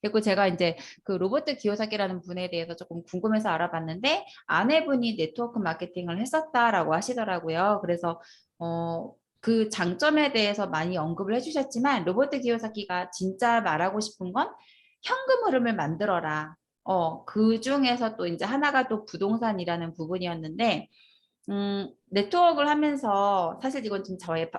그리고 제가 이제 그 로버트 기요사키라는 분에 대해서 조금 궁금해서 알아봤는데 아내분이 네트워크 마케팅을 했었다라고 하시더라고요. 그래서 그 장점에 대해서 많이 언급을 해주셨지만 로버트 기요사키가 진짜 말하고 싶은 건 현금 흐름을 만들어라. 그 중에서 또 이제 하나가 또 부동산이라는 부분이었는데 네트워크를 하면서 사실 이건 좀 저의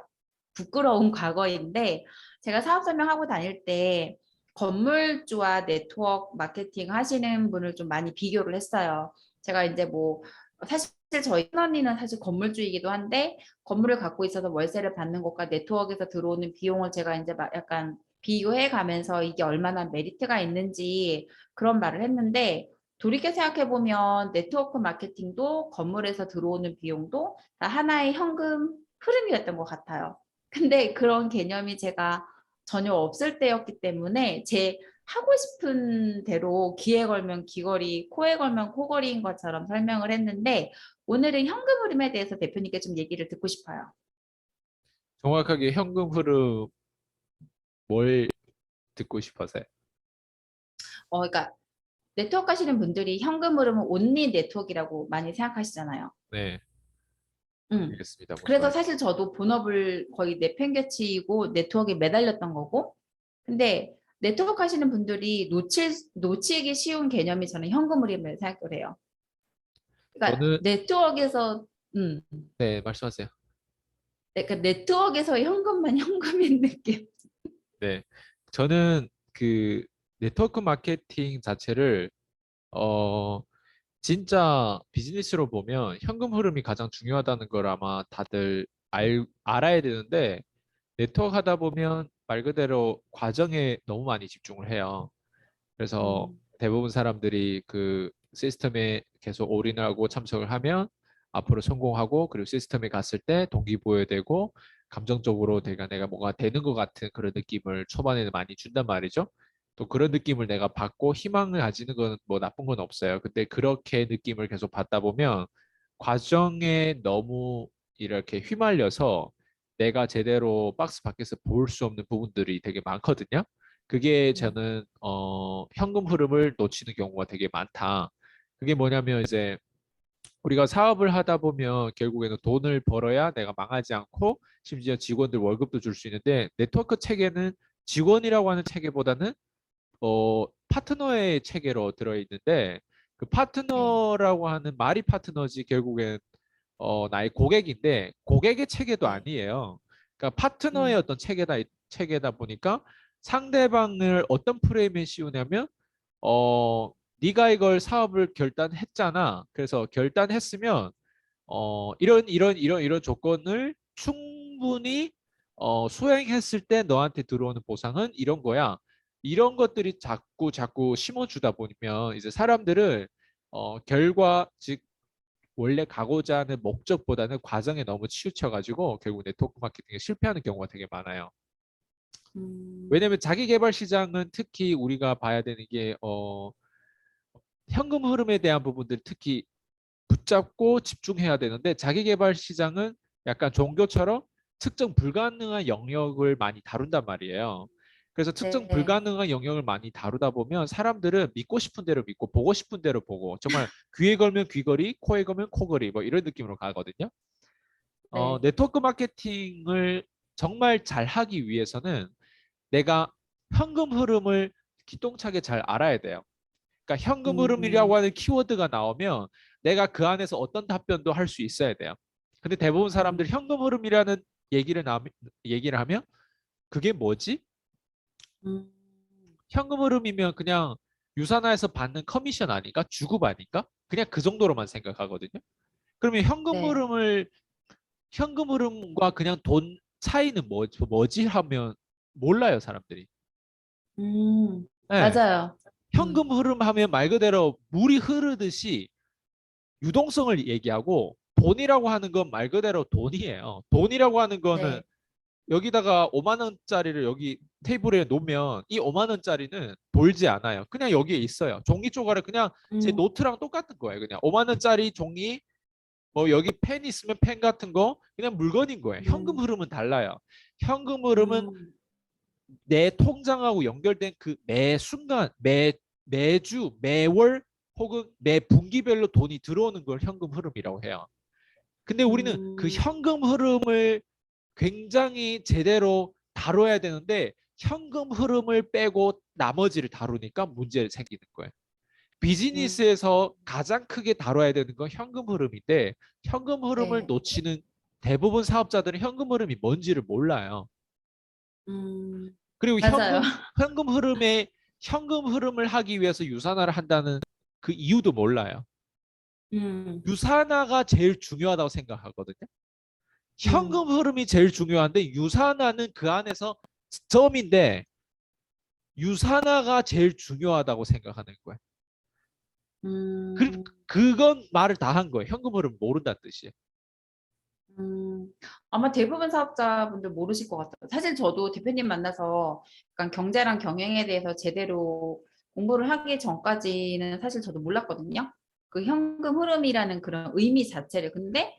부끄러운 과거인데 제가 사업 설명하고 다닐 때 건물주와 네트워크 마케팅 하시는 분을 좀 많이 비교를 했어요. 제가 이제 뭐 사실 저희 언니는 사실 건물주이기도 한데 건물을 갖고 있어서 월세를 받는 것과 네트워크에서 들어오는 비용을 제가 이제 약간 비교해 가면서 이게 얼마나 메리트가 있는지 그런 말을 했는데 돌이켜 생각해 보면 네트워크 마케팅도 건물에서 들어오는 비용도 다 하나의 현금 흐름이었던 것 같아요. 근데 그런 개념이 제가 전혀 없을 때였기 때문에 제 하고 싶은 대로 귀에 걸면 귀걸이, 코에 걸면 코걸이인 것처럼 설명을 했는데 오늘은 현금 흐름에 대해서 대표님께 좀 얘기를 듣고 싶어요. 정확하게 현금 흐름 뭘 듣고 싶어서요? 그러니까 네트워크 하시는 분들이 현금 흐름은 온리 네트워크라고 많이 생각하시잖아요. 네, 음. 알겠습니다. 무슨 그래서 말인지. 사실 저도 본업을 거의 내팽개치고 네트워크에 매달렸던 거고, 근데 네트워크 하시는 분들이 놓치기 쉬운 개념이 저는 현금 흐름을 생각을 해요. 그러니까 저는 네트워크에서, 음, 네, 말씀하세요. 그러니까 네트워크에서 현금만 현금인 느낌. 네, 저는 그 네트워크 마케팅 자체를 어 진짜 비즈니스로 보면 현금 흐름이 가장 중요하다는 걸 아마 다들 알아야 되는데 네트워크 하다 보면 말 그대로 과정에 너무 많이 집중을 해요. 그래서 음, 대부분 사람들이 그 시스템에 계속 올인하고 참석을 하면 앞으로 성공하고 그리고 시스템에 갔을 때 동기부여되고 감정적으로 내가 뭔가 되는 것 같은 그런 느낌을 초반에는 많이 준단 말이죠. 또 그런 느낌을 내가 받고 희망을 가지는 건 뭐 나쁜 건 없어요. 근데 그렇게 느낌을 계속 받다 보면 과정에 너무 이렇게 휘말려서 내가 제대로 박스 밖에서 볼 수 없는 부분들이 되게 많거든요. 그게 음, 저는 현금 흐름을 놓치는 경우가 되게 많다. 그게 뭐냐면 이제 우리가 사업을 하다 보면 결국에는 돈을 벌어야 내가 망하지 않고 심지어 직원들 월급도 줄 수 있는데 네트워크 체계는 직원이라고 하는 체계보다는 파트너의 체계로 들어있는데 그 네. 파트너라고 하는 말이 파트너지 결국엔 나의 고객인데 고객의 체계도 네. 아니에요. 그러니까 파트너의 음, 어떤 체계다 보니까 상대방을 어떤 프레임에 씌우냐면 네가 이걸 사업을 결단했잖아. 그래서 결단했으면 이런 조건을 충분히 수행했을 때 너한테 들어오는 보상은 이런 거야. 이런 것들이 자꾸 자꾸 심어주다 보면 이제 사람들은 결과 즉 원래 가고자 하는 목적보다는 과정에 너무 치우쳐가지고 결국 네트워크 마케팅에 실패하는 경우가 되게 많아요. 음, 왜냐면 자기 개발 시장은 특히 우리가 봐야 되는 게 현금 흐름에 대한 부분들 특히 붙잡고 집중해야 되는데 자기 개발 시장은 약간 종교처럼 측정 불가능한 영역을 많이 다룬단 말이에요. 그래서 측정 네. 불가능한 영역을 많이 다루다 보면 사람들은 믿고 싶은 대로 믿고 보고 싶은 대로 보고 정말 귀에 걸면 귀걸이, 코에 걸면 코걸이 뭐 이런 느낌으로 가거든요. 네. 네트워크 마케팅을 정말 잘 하기 위해서는 내가 현금 흐름을 기똥차게 잘 알아야 돼요. 그러니까 현금 흐름이라고 음, 하는 키워드가 나오면 내가 그 안에서 어떤 답변도 할 수 있어야 돼요. 근데 대부분 음, 사람들이 현금 흐름이라는 얘기를 하면 그게 뭐지? 음, 현금 흐름이면 그냥 유산화에서 받는 커미션 아닌가? 주급 아닌가? 그냥 그 정도로만 생각하거든요. 그러면 네. 현금 흐름과 그냥 돈 차이는 뭐지 하면 몰라요, 사람들이. 네. 맞아요. 현금 흐름 하면 말 그대로 물이 흐르듯이 유동성을 얘기하고 돈이라고 하는 건 말 그대로 돈이에요. 돈이라고 하는 거는 네. 여기다가 5만 원짜리를 여기 테이블에 놓으면 이 5만 원짜리는 돌지 않아요. 그냥 여기에 있어요. 종이 쪼가리 그냥 제 음, 노트랑 똑같은 거예요. 그냥 5만 원짜리 종이 뭐 여기 펜 있으면 펜 같은 거 그냥 물건인 거예요. 현금 음, 흐름은 달라요. 현금 흐름은 음, 내 통장하고 연결된 그 매 순간, 매주, 매월 혹은 매 분기별로 돈이 들어오는 걸 현금 흐름이라고 해요. 근데 우리는 그 음, 현금 흐름을 굉장히 제대로 다뤄야 되는데 현금 흐름을 빼고 나머지를 다루니까 문제를 생기는 거예요. 음, 비즈니스에서 가장 크게 다뤄야 되는 건 현금 흐름인데 현금 흐름을 네, 놓치는 대부분 사업자들은 현금 흐름이 뭔지를 몰라요. 음, 그리고 맞아요. 현금 흐름을 하기 위해서 유산화를 한다는 그 이유도 몰라요. 음, 유산화가 제일 중요하다고 생각하거든요. 음, 현금 흐름이 제일 중요한데 유산화는 그 안에서 점인데 유산화가 제일 중요하다고 생각하는 거예요. 음, 그건 말을 다 한 거예요. 현금 흐름 모른다는 뜻이에요. 음, 아마 대부분 사업자분들 모르실 것 같아요. 사실 저도 대표님 만나서 약간 경제랑 경영에 대해서 제대로 공부를 하기 전까지는 사실 저도 몰랐거든요. 그 현금 흐름이라는 그런 의미 자체를. 근데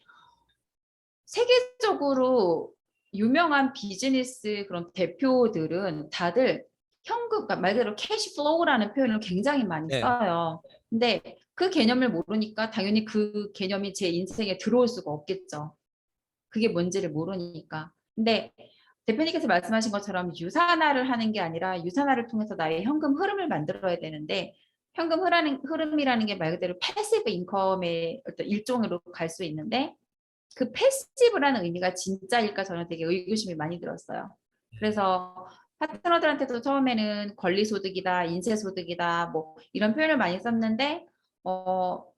세계적으로 유명한 비즈니스 그런 대표들은 다들 현금, 그러니까 말 그대로 캐시 플로우라는 표현을 굉장히 많이 네. 써요. 근데 그 개념을 모르니까 당연히 그 개념이 제 인생에 들어올 수가 없겠죠. 그게 뭔지를 모르니까. 근데 대표님께서 말씀하신 것처럼 유산화를 하는 게 아니라 유산화를 통해서 나의 현금 흐름을 만들어야 되는데 현금 흐름이라는 게 말 그대로 패시브 인컴의 어떤 일종으로 갈 수 있는데 그 패시브라는 의미가 진짜일까 저는 되게 의구심이 많이 들었어요. 그래서 파트너들한테도 처음에는 권리소득이다, 인세소득이다, 뭐 이런 표현을 많이 썼는데,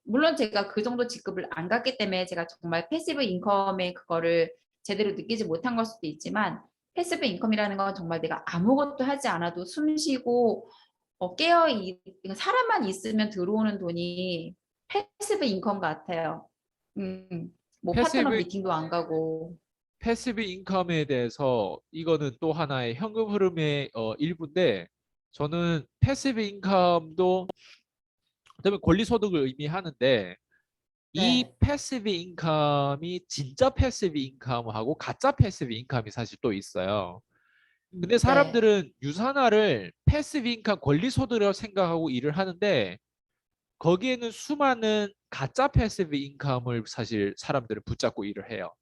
물론 제가 그 정도 직급을 안 갔기 때문에 제가 정말 패시브 인컴의 그거를 제대로 느끼지 못한 걸 수도 있지만, 패시브 인컴이라는 건 정말 내가 아무것도 하지 않아도 숨 쉬고 사람만 있으면 들어오는 돈이 패시브 인컴 같아요. 음. 뭐 파트너 패시브 미팅도 안 가고. 패시브 인컴에 대해서 이거는 또 하나의 현금 흐름의 일부인데 저는 패시브 인컴도 그다음에 권리 소득을 의미하는데 이 네. 패시브 인컴이 진짜 패시브 인컴하고 가짜 패시브 인컴이 사실 또 있어요. 근데 네. 사람들은 유산화를 패시브 인컴 권리 소득이라고 생각하고 일을 하는데 거기에는 수많은 가짜 패시브 인컴을 사실 사람들은 붙잡고 일을 해요.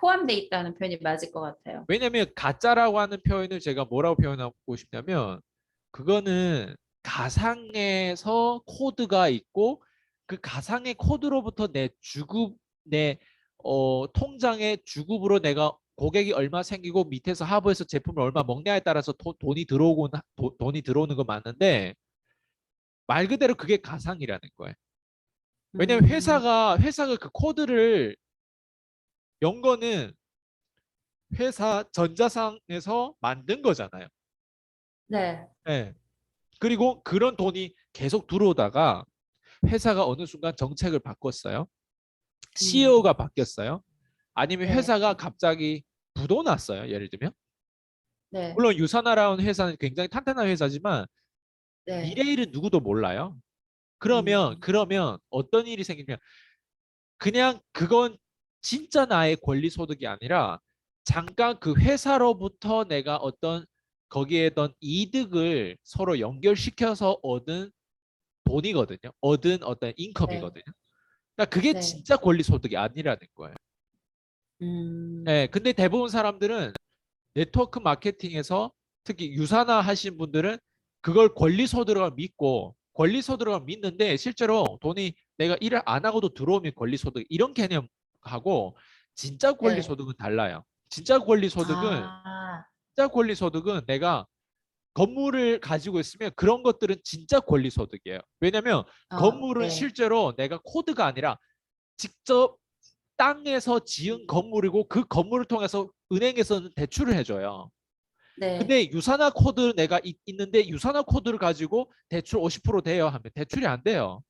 포함돼 있다는 표현이 맞을 것 같아요. 왜냐면 가짜라고 하는 표현을 제가 뭐라고 표현하고 싶냐면 그거는 가상에서 코드가 있고 그 가상의 코드로부터 내 통장에 주급으로 내가 고객이 얼마 생기고 밑에서 하부에서 제품을 얼마 먹냐에 따라서 돈이 들어오는 거 맞는데 말 그대로 그게 가상이라는 거예요. 왜냐면 음, 회사가 그 코드를 연 거는 회사 전자상에서 만든 거잖아요. 네. 예. 그리고 그런 돈이 계속 들어오다가 회사가 어느 순간 정책을 바꿨어요. 음, CEO가 바뀌었어요. 아니면 네. 회사가 갑자기 부도 났어요. 예를 들면. 네. 물론 유산하라는 회사는 굉장히 탄탄한 회사지만 네. 미래일은 누구도 몰라요. 그러면 음, 그러면 어떤 일이 생기면 그냥 그건 진짜 나의 권리 소득이 아니라 잠깐 그 회사로부터 내가 어떤 거기에 던 이득을 서로 연결시켜서 얻은 돈이거든요. 얻은 어떤 네. 인컴이거든요. 그러니까 그게 네. 진짜 권리 소득이 아니라는 거예요. 예, 음, 근데 대부분 사람들은 네트워크 마케팅에서 특히 유산화 하신 분들은 그걸 권리 소득을 믿고 권리 소득을 믿는데 실제로 돈이 내가 일을 안 하고도 들어오면 권리 소득 이런 개념하고 진짜 권리 네. 소득은 달라요. 진짜 권리 소득은 아, 진짜 권리 소득은 내가 건물을 가지고 있으면 그런 것들은 진짜 권리 소득이에요. 왜냐하면 건물은 네. 실제로 내가 코드가 아니라 직접 땅에서 지은 건물이고 그 건물을 통해서 은행에서는 대출을 해줘요. 네. 근데 유산화 코드 내가 있는데 유산화 코드를 가지고 대출 50% 돼요 하면 대출이 안 돼요.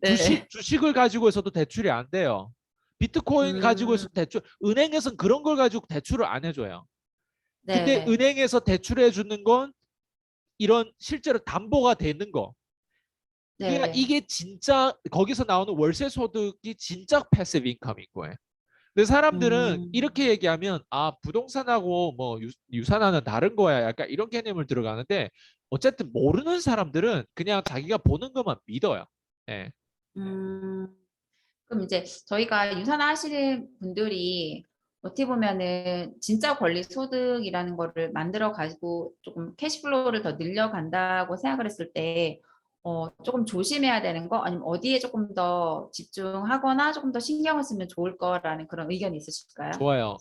네. 주식을 가지고 있어도 대출이 안 돼요. 비트코인 가지고 음, 있어도 은행에서는 그런 걸 가지고 대출을 안 해줘요. 근데 네. 은행에서 대출해 주는 건 이런 실제로 담보가 되는 거. 그러니까 네. 이게 진짜 거기서 나오는 월세 소득이 진짜 패시브 인컴인 거예요. 근데 사람들은 음. 이렇게 얘기하면 아 부동산하고 뭐 유산화는 다른 거야 약간 이런 개념을 들어가는데 어쨌든 모르는 사람들은 그냥 자기가 보는 것만 믿어요. 예. 음. 그럼 이제 저희가 유산화 하시는 분들이 어떻게 보면은 진짜 권리 소득이라는 거를 만들어 가지고 조금 캐시플로우를 더 늘려간다고 생각을 했을 때 조금 조심해야 되는 거 아니면 어디에 조금 더 집중하거나 조금 더 신경을 쓰면 좋을 거라는 그런 의견이 있으실까요? 좋아요.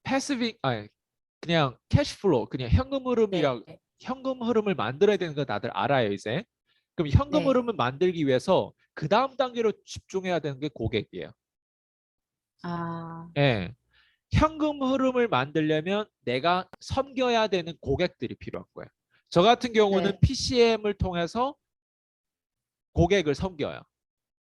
패시브 아니 그냥 캐시플로우 그냥 현금 네, 흐름이라 현금 흐름을 만들어야 되는 거 다들 알아요 이제. 그럼 현금 네. 흐름을 만들기 위해서 그 다음 단계로 집중해야 되는 게 고객이에요. 아, 예. 현금 흐름을 만들려면 내가 섬겨야 되는 고객들이 필요한 거예요. 저 같은 경우는 네, PCM을 통해서 고객을 섬겨요.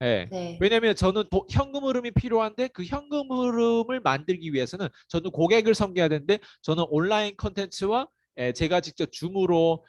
예. 네, 왜냐면 저는 현금 흐름이 필요한데 그 현금 흐름을 만들기 위해서는 저는 고객을 섬겨야 되는데 저는 온라인 컨텐츠와 제가 직접 줌으로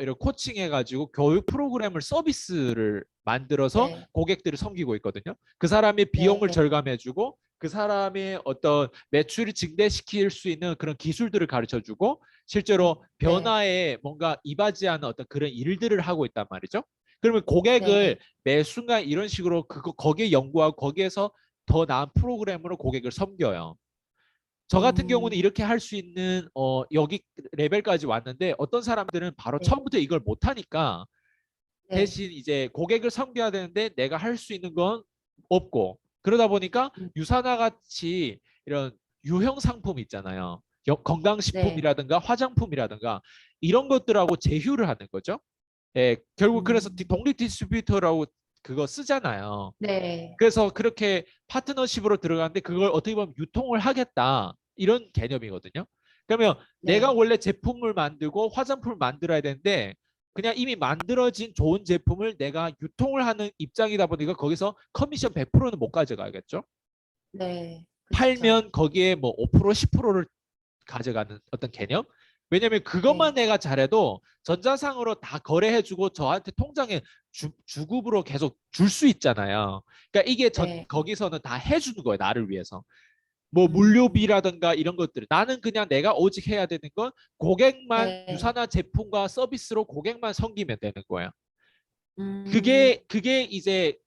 이런 코칭해가지고 교육 프로그램을 서비스를 만들어서 네, 고객들을 섬기고 있거든요. 그 사람의 비용을 네, 절감해주고 그 사람의 어떤 매출을 증대시킬 수 있는 그런 기술들을 가르쳐주고 실제로 네, 변화에 뭔가 이바지하는 어떤 그런 일들을 하고 있단 말이죠. 그러면 네, 고객을 매 순간 이런 식으로 거기에 연구하고 거기에서 더 나은 프로그램으로 고객을 섬겨요. 저 같은 경우는 음, 이렇게 할 수 있는 여기 레벨까지 왔는데 어떤 사람들은 바로 네, 처음부터 이걸 못하니까 네, 대신 이제 고객을 섬겨야 되는데 내가 할 수 있는 건 없고 그러다 보니까 음. 유사나 같이 이런 유형 상품 있잖아요. 네, 건강식품이라든가 화장품이라든가 이런 것들하고 제휴를 하는 거죠. 예, 결국 그래서 음, 독립 디스트리뷰터라고 그거 쓰잖아요. 네, 그래서 그렇게 파트너십으로 들어가는데 그걸 어떻게 보면 유통을 하겠다 이런 개념이거든요. 그러면 내가 네, 원래 제품을 만들고 화장품을 만들어야 되는데 그냥 이미 만들어진 좋은 제품을 내가 유통을 하는 입장이다 보니까 거기서 커미션 100%는 못 가져가겠죠. 네, 그쵸. 팔면 거기에 뭐 5% 10%를 가져가는 어떤 개념? 왜냐면 그것만 네, 내가 잘해도 전자상으로 다 거래해주고 저한테 통장에 주급으로 계속 줄 수 있잖아요. 그러니까 이게 네, 거기서는 다 해주는 거예요. 나를 위해서. 뭐 음, 물류비라든가 이런 것들. 나는 그냥 내가 오직 해야 되는 건 고객만 네, 유사나 제품과 서비스로 고객만 섬기면 되는 거예요. 음. 그게 이제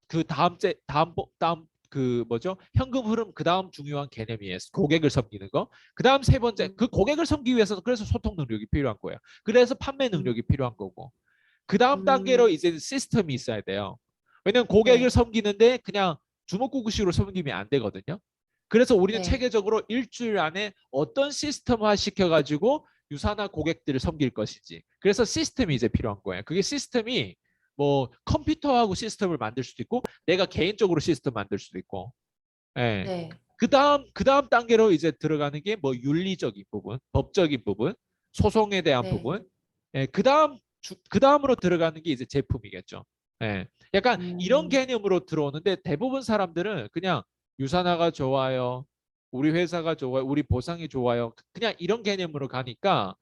그 다음 그 뭐죠? 현금 흐름 그 다음 중요한 개념이에요. 고객을 섬기는 거. 그 다음 세 번째 음, 그 고객을 섬기기 위해서는 그래서 소통 능력이 필요한 거예요. 그래서 판매 음, 능력이 필요한 거고. 그 다음 단계로 음, 이제 시스템이 있어야 돼요. 왜냐면 고객을 네, 섬기는데 그냥 주먹구구식으로 섬기면 안 되거든요. 그래서 우리는 네, 체계적으로 일주일 안에 어떤 시스템화 시켜가지고 유사나 고객들을 섬길 것인지. 그래서 시스템이 이제 필요한 거예요. 그게 시스템이 뭐 컴퓨터하고 시스템을 만들 수도 있고 내가 개인적으로 시스템 만들 수도 있고. 예. 네, 그 다음 단계로 이제 들어가는 게 뭐 윤리적인 부분, 법적인 부분, 소송에 대한 네, 부분. 예, 그 다음으로 들어가는 게 이제 제품이겠죠. 예. 약간 이런 음, 개념으로 들어오는데 대부분 사람들은 그냥 유산화가 좋아요. 우리 회사가 좋아요. 우리 보상이 좋아요. 그냥 이런 개념으로 가니까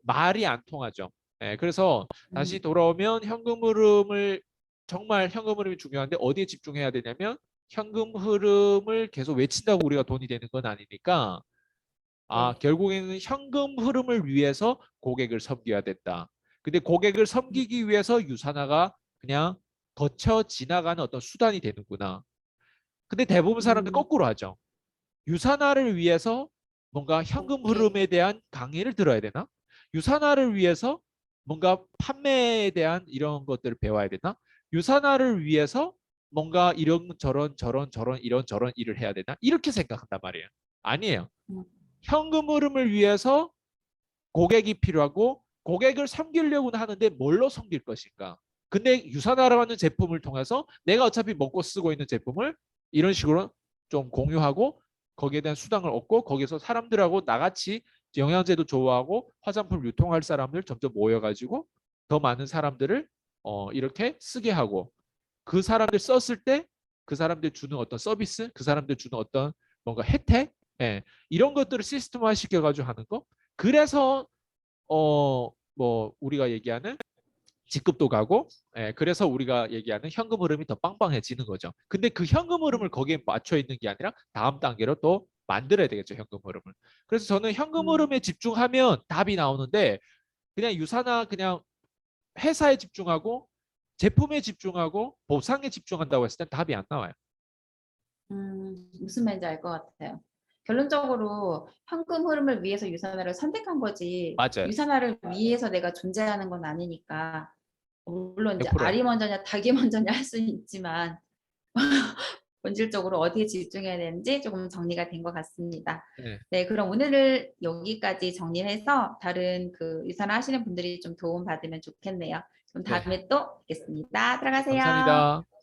말이 안 통하죠. 예, 그래서 다시 음, 돌아오면 현금 흐름을 정말 현금 흐름이 중요한데 어디에 집중해야 되냐면 현금 흐름을 계속 외친다고 우리가 돈이 되는 건 아니니까 네, 결국에는 현금 흐름을 위해서 고객을 섬겨야 된다. 근데 고객을 음, 섬기기 위해서 유산화가 그냥 거쳐 지나가는 어떤 수단이 되는구나. 근데 대부분 사람들 음, 거꾸로 하죠. 유산화를 위해서 뭔가 현금 오케이, 흐름에 대한 강의를 들어야 되나? 유산화를 위해서 뭔가 판매에 대한 이런 것들을 배워야 되나? 유산화를 위해서 뭔가 이런 저런 이런 저런 일을 해야 되나? 이렇게 생각한단 말이에요. 아니에요. 음, 현금 흐름을 위해서 고객이 필요하고 고객을 섬기려고는 하는데 뭘로 섬길 것인가? 근데 유산화라는 제품을 통해서 내가 어차피 먹고 쓰고 있는 제품을 이런 식으로 좀 공유하고 거기에 대한 수당을 얻고 거기서 사람들하고 나같이 영양제도 좋아하고 화장품 유통할 사람들 점점 모여가지고 더 많은 사람들을 이렇게 쓰게 하고 그 사람들 썼을 때 그 사람들 주는 어떤 서비스, 그 사람들 주는 어떤 뭔가 혜택, 예, 이런 것들을 시스템화 시켜가지고 하는 거. 그래서 뭐 우리가 얘기하는 직급도 가고, 그래서 우리가 얘기하는 현금 흐름이 더 빵빵해지는 거죠. 근데 그 현금 흐름을 거기에 맞춰 있는 게 아니라 다음 단계로 또 만들어야 되겠죠, 현금 흐름을. 그래서 저는 현금 흐름에 집중하면 답이 나오는데 그냥 유사나 그냥 회사에 집중하고 제품에 집중하고 보상에 집중한다고 했을 땐 답이 안 나와요. 무슨 말인지 알 것 같아요. 결론적으로 현금 흐름을 위해서 유산화를 선택한 거지 맞아요. 유산화를 위해서 내가 존재하는 건 아니니까 물론 이제 100%. 알이 먼저냐 닭이 먼저냐 할 수는 있지만 본질적으로 어디에 집중해야 되는지 조금 정리가 된 것 같습니다. 네. 네, 그럼 오늘을 여기까지 정리해서 다른 그 유산화 하시는 분들이 좀 도움 받으면 좋겠네요. 그럼 네. 다음에 또 뵙겠습니다. 들어가세요. 감사합니다.